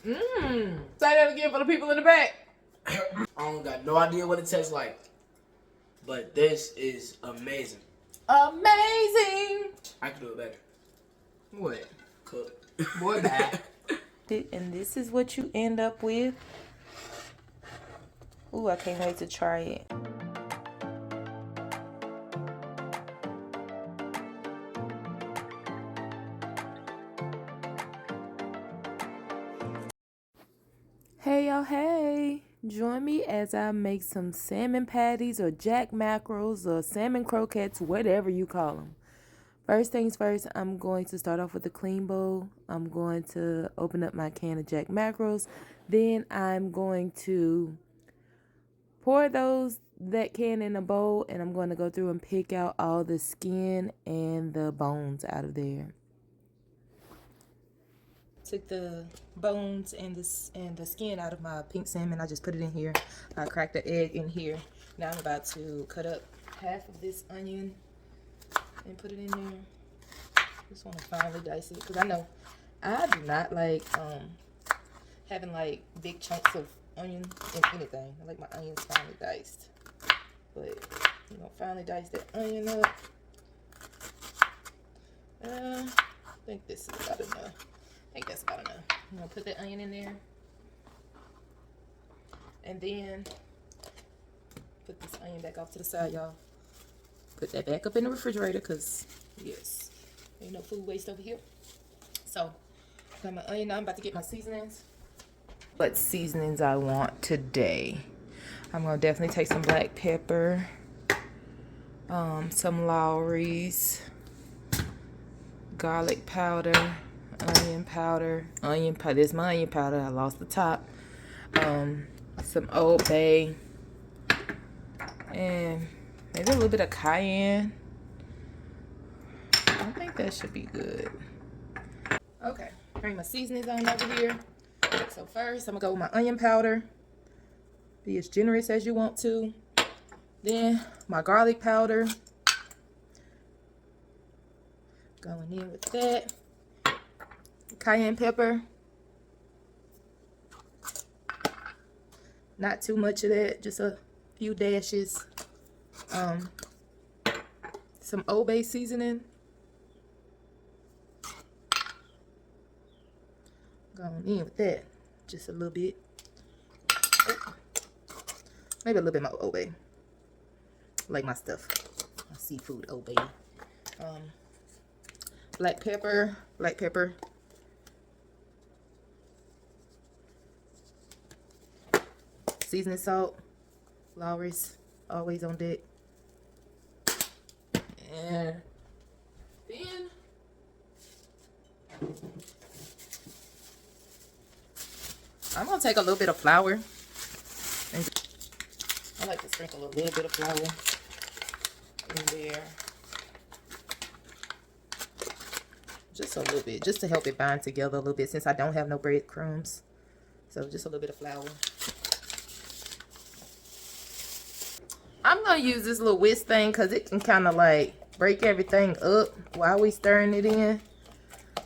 Say that again for the people in the back. I don't got no idea what it tastes like, but this is amazing. Amazing. I can do it better. What? Cook. Boy, bad. And this is what you end up with. Ooh, I can't wait to try it. Hey y'all, hey! Join me as I make some salmon patties or jack mackerels or salmon croquettes, whatever you call them. First things first, I'm going to start off with a clean bowl. I'm going to open up my can of jack mackerels. Then I'm going to pour that can in a bowl, and I'm going to go through and pick out all the skin and the bones out of there. Took the bones and the skin out of my pink salmon. I just put it in here. I cracked the egg in here. Now I'm about to cut up half of this onion and put it in there. Just want to finely dice it because I know I do not like having like big chunks of onion in anything. I like my onions finely diced. But you know, finely dice that onion up. I think this is about enough. I think that's about enough. I'm gonna put that onion in there. And then put this onion back off to the side, y'all. Put that back up in the refrigerator because, yes, ain't no food waste over here. So, got my onion now. I'm about to get my seasonings. What seasonings I want today. I'm gonna definitely take some black pepper, some Lowry's, garlic powder, onion powder. This is my onion powder. I lost the top. Some Old Bay, and maybe a little bit of cayenne. I think that should be good. Okay, bring my seasonings on over here. So first, I'm gonna go with my onion powder. Be as generous as you want to. Then my garlic powder. Going in with that. Cayenne pepper. Not too much of that, just a few dashes. Some Old Bay seasoning. Going in with that, just a little bit. Oh. Maybe a little bit more Old Bay. Like my stuff, my seafood Old Bay. Black pepper. Seasoning salt, Lowry's, always on deck. And then I'm gonna take a little bit of flour. And I like to sprinkle a little bit of flour in there. Just a little bit, just to help it bind together a little bit since I don't have no breadcrumbs. So just a little bit of flour. I'm gonna use this little whisk thing because it can kind of like break everything up while we stirring it in.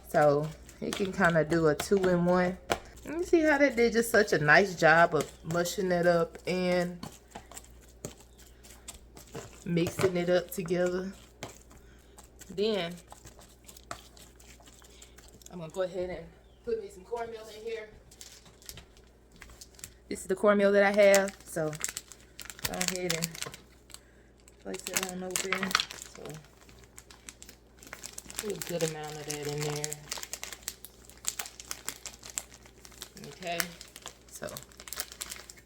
So it can kind of do a 2-in-1. Let me see how that did just such a nice job of mushing it up and mixing it up together. Then I'm gonna go ahead and put me some cornmeal in here. This is the cornmeal that I have, so go ahead and place it on open. So put a good amount of that in there. Okay, so I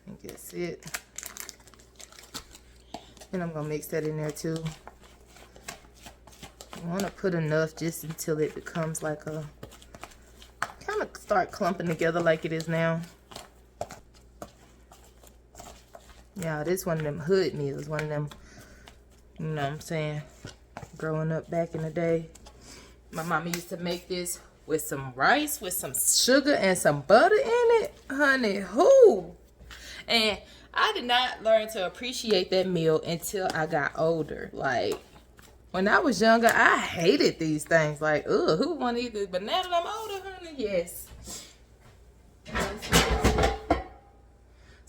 think that's it. And I'm gonna mix that in there too. I want to put enough just until it becomes like a kind of start clumping together like it is now. Yeah, this one of them hood meals, one of them, you know what I'm saying, growing up back in the day. My mama used to make this with some rice, with some sugar and some butter in it. Honey, who? And I did not learn to appreciate that meal until I got older. Like, when I was younger, I hated these things. Like, ugh, who want to eat this? But now that I'm older, honey, yes.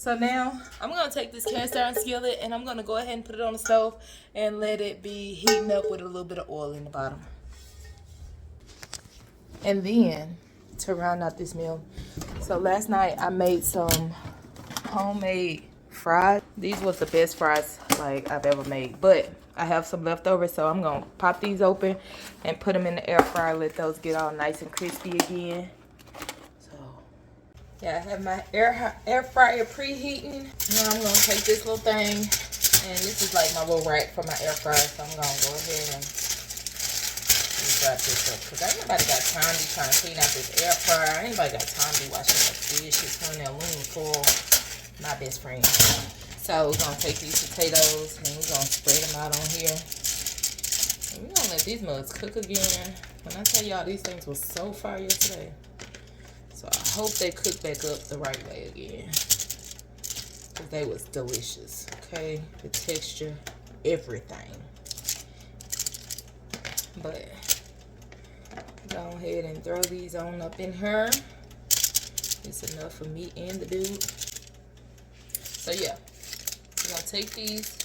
So now I'm gonna take this cast iron skillet and I'm gonna go ahead and put it on the stove and let it be heating up with a little bit of oil in the bottom. And then to round out this meal, so last night I made some homemade fries. These was the best fries like I've ever made, but I have some leftovers, so I'm gonna pop these open and put them in the air fryer, let those get all nice and crispy again. So yeah, I have my air fryer preheating. Now I'm gonna take this little thing, and this is like my little rack for my air fryer, so I'm gonna go ahead and wrap this up, because ain't nobody got time to be trying to clean out this air fryer. Ain't nobody got time to be washing the dishes on that aluminum foil. My best friend. So we're gonna take these potatoes and we're gonna spread them out on here. And we're gonna let these mugs cook again. When I tell y'all these things was so fire yesterday. So I hope they cook back up the right way again. Because they was delicious. Okay? The texture, everything. But go ahead and throw these on up in her. It's enough for me and the dude. So yeah, we're gonna take these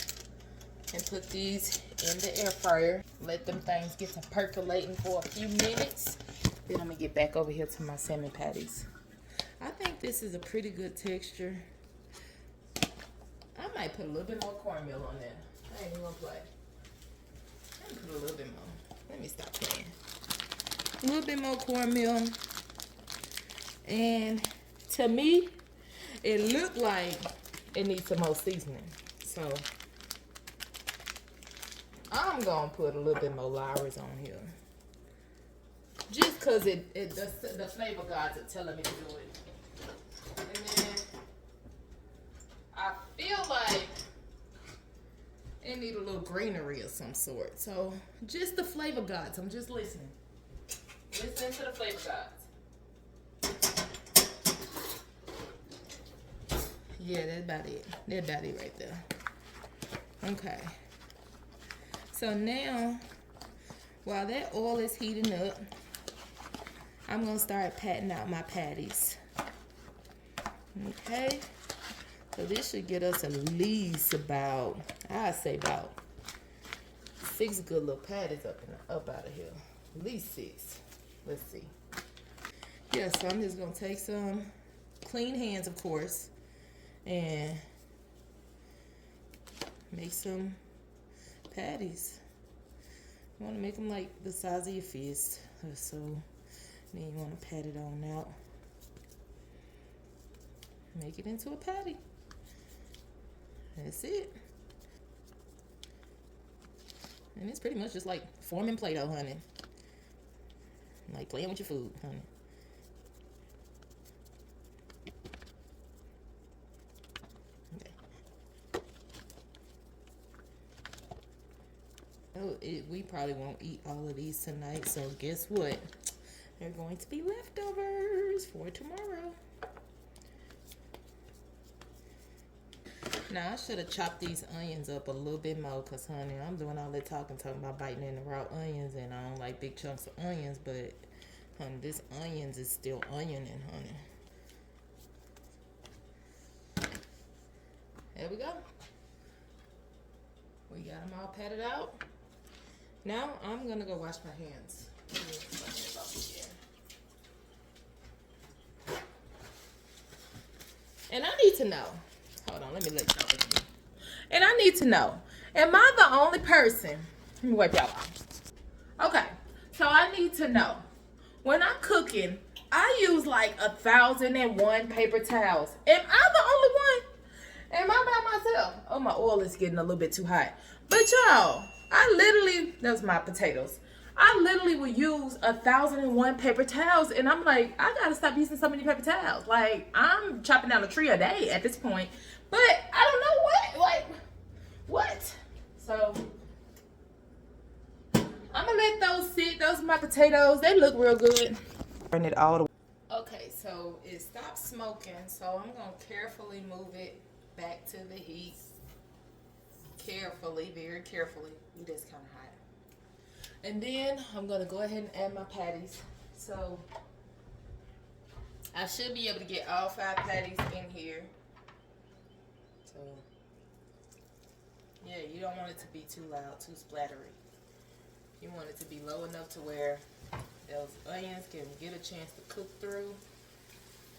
and put these in the air fryer. Let them things get to percolating for a few minutes. Then I'm gonna get back over here to my salmon patties. I think this is a pretty good texture. I might put a little bit more cornmeal on there. I ain't even gonna play. Let me put a little bit more. Let me stop playing. A little bit more cornmeal. And to me, it looked like it needs some more seasoning. So I'm gonna put a little bit more Lowry's on here. Just cause the flavor gods are telling me to do it. And then I feel like it need a little greenery of some sort. So just the flavor gods. I'm just listening. Listening to the flavor gods. Yeah, that's about it. That's about it right there. Okay. So now, while that oil is heating up, I'm going to start patting out my patties. Okay. So this should get us at least about, I'd say about 6 good little patties up out of here. At least 6. Let's see. Yeah, so I'm just going to take some clean hands, of course, and make some patties. You want to make them like the size of your fist. So then you want to pat it on out. Make it into a patty. That's it. And it's pretty much just like forming Play-Doh, honey. Like playing with your food, honey. We probably won't eat all of these tonight, so guess what? They're going to be leftovers for tomorrow. Now, I should have chopped these onions up a little bit more, because, honey, I'm doing all that talking about biting in the raw onions, and I don't like big chunks of onions, but, honey, this onions is still onioning, honey. There we go. We got them all patted out. Now, I'm going to go wash my hands. And I need to know. Hold on, let me let y'all know. And I need to know, am I the only person? Let me wipe y'all off. Okay, so I need to know. When I'm cooking, I use like 1,001 paper towels. Am I the only one? Am I by myself? Oh, my oil is getting a little bit too hot. But y'all, I literally, that was my potatoes. I literally will use 1,001 paper towels, and I'm like, I gotta stop using so many paper towels. Like, I'm chopping down a tree a day at this point, but I don't know what, like, what? So, I'm gonna let those sit. Those are my potatoes. They look real good. Burn it all the way. Okay, so it stopped smoking, so I'm gonna carefully move it back to the heat. Carefully, very carefully. It is kind of hot. And then I'm going to go ahead and add my patties. So I should be able to get all 5 patties in here. So, yeah, you don't want it to be too loud, too splattery. You want it to be low enough to where those onions can get a chance to cook through.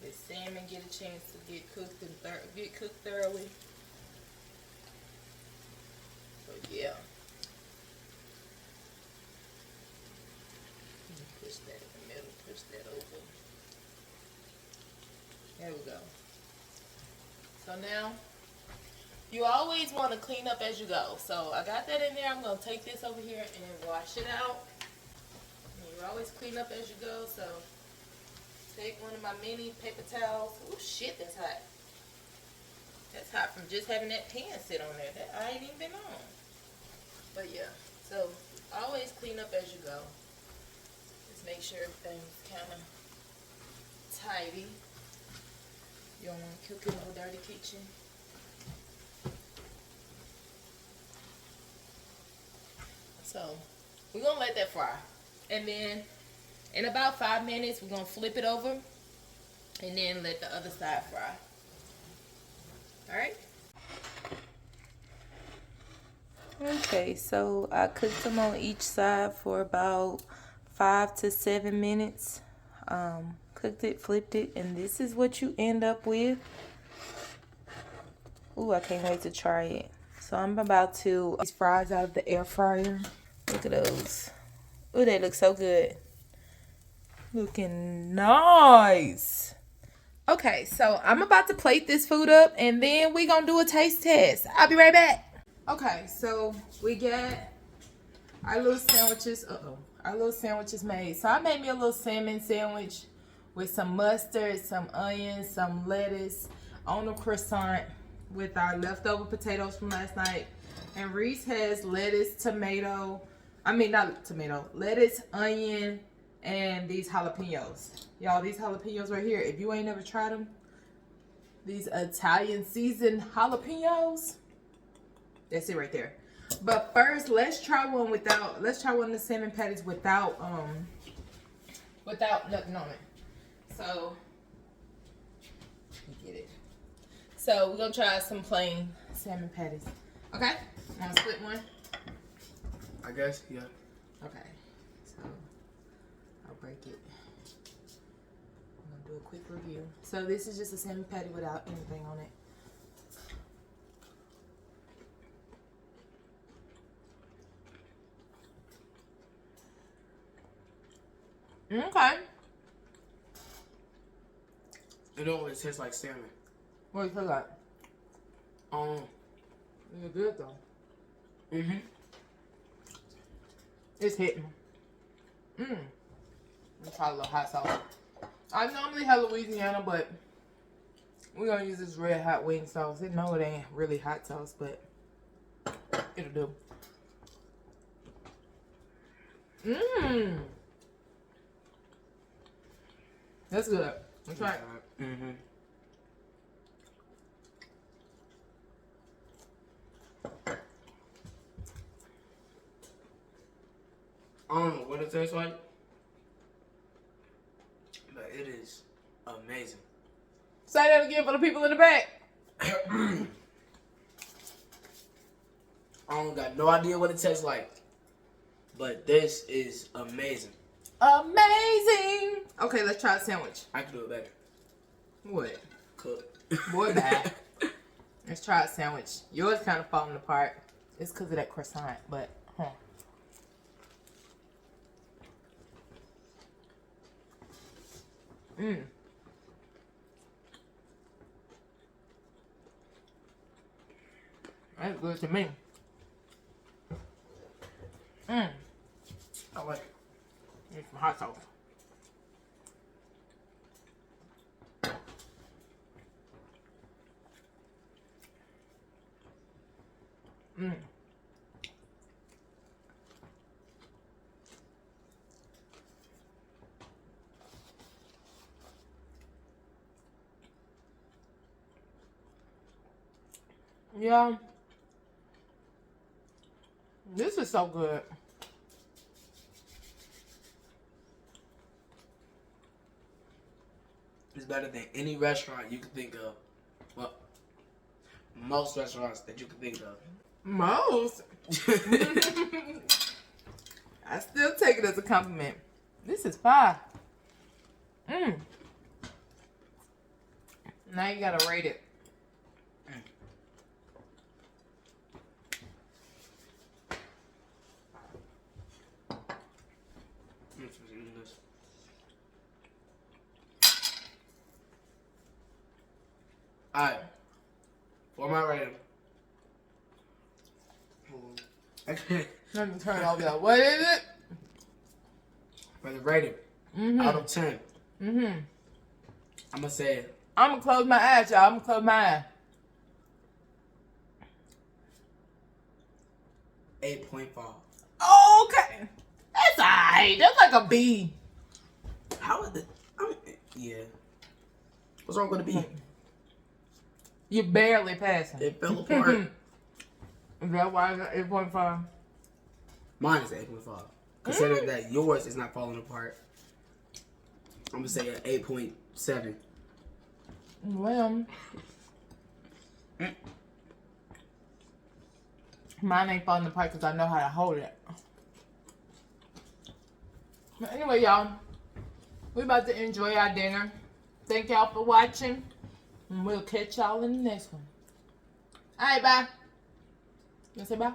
The salmon get a chance to get cooked and get cooked thoroughly. So yeah. Push that in the middle. Push that over. There we go. So now, you always want to clean up as you go. So I got that in there. I'm going to take this over here and wash it out. And you always clean up as you go. So take one of my mini paper towels. Oh shit, that's hot. That's hot from just having that pan sit on there. That I ain't even been on. But yeah, so always clean up as you go. Just make sure everything's kind of tidy. You don't want to cook in no dirty kitchen. So we're going to let that fry. And then in about 5 minutes, we're going to flip it over and then let the other side fry. All right? Okay, so I cooked them on each side for about 5 to 7 minutes. Cooked it, flipped it, and this is what you end up with. Ooh, I can't wait to try it. So I'm about to these fries out of the air fryer. Look at those. Ooh, they look so good. Looking nice. Okay, so I'm about to plate this food up, and then we gonna do a taste test. I'll be right back. Okay, so we got our little sandwiches. Our little sandwiches made. So I made me a little salmon sandwich with some mustard, some onions, some lettuce on a croissant with our leftover potatoes from last night. And Reese has lettuce, lettuce, onion, and these jalapenos. Y'all, these jalapenos right here, if you ain't never tried them, these Italian seasoned jalapenos, that's it right there. But first, let's try one of the salmon patties without nothing on it. So, let me get it. So, we're going to try some plain salmon patties. Okay? Want to split one? I guess, yeah. Okay. So, I'll break it. I'm going to do a quick review. So, this is just a salmon patty without anything on it. Okay. It don't really taste like salmon. What do you feel like? It's good though. It's hitting. Let me try a little hot sauce. I normally have Louisiana, but we're gonna use this red hot wing sauce. No, it ain't really hot sauce, but it'll do. That's good. Let's try it. I don't know what it tastes like, but it is amazing. Say that again for the people in the back. I don't got no idea what it tastes like, but this is amazing. Amazing. Okay, let's try a sandwich. I can do it better. What? Cook. Boy, bad. Let's try a sandwich. Yours kind of falling apart. It's because of that croissant, but that's good to me. I like it. Need some hot sauce. Yeah. This is so good. It's better than any restaurant you can think of. Well, most restaurants that you can think of. Most. I still take it as a compliment. This is fire. Now you gotta rate it. Alright. For my rating. Let me turn it over there. What is it? For the rating. Out of 10. I'm gonna say I'm gonna close my eyes, y'all. I'm gonna close my eyes. 8.5. Okay. That's alright. That's like a B. How is it? Yeah. What's wrong with the B? You're barely passing. It fell apart. Is that why I got 8.5? Mine is 8.5. Considering that yours is not falling apart, I'm gonna say an 8.7. Well, mine ain't falling apart because I know how to hold it. But anyway, y'all, we about to enjoy our dinner. Thank y'all for watching, and we'll catch y'all in the next one. All right, bye. You want to say bye?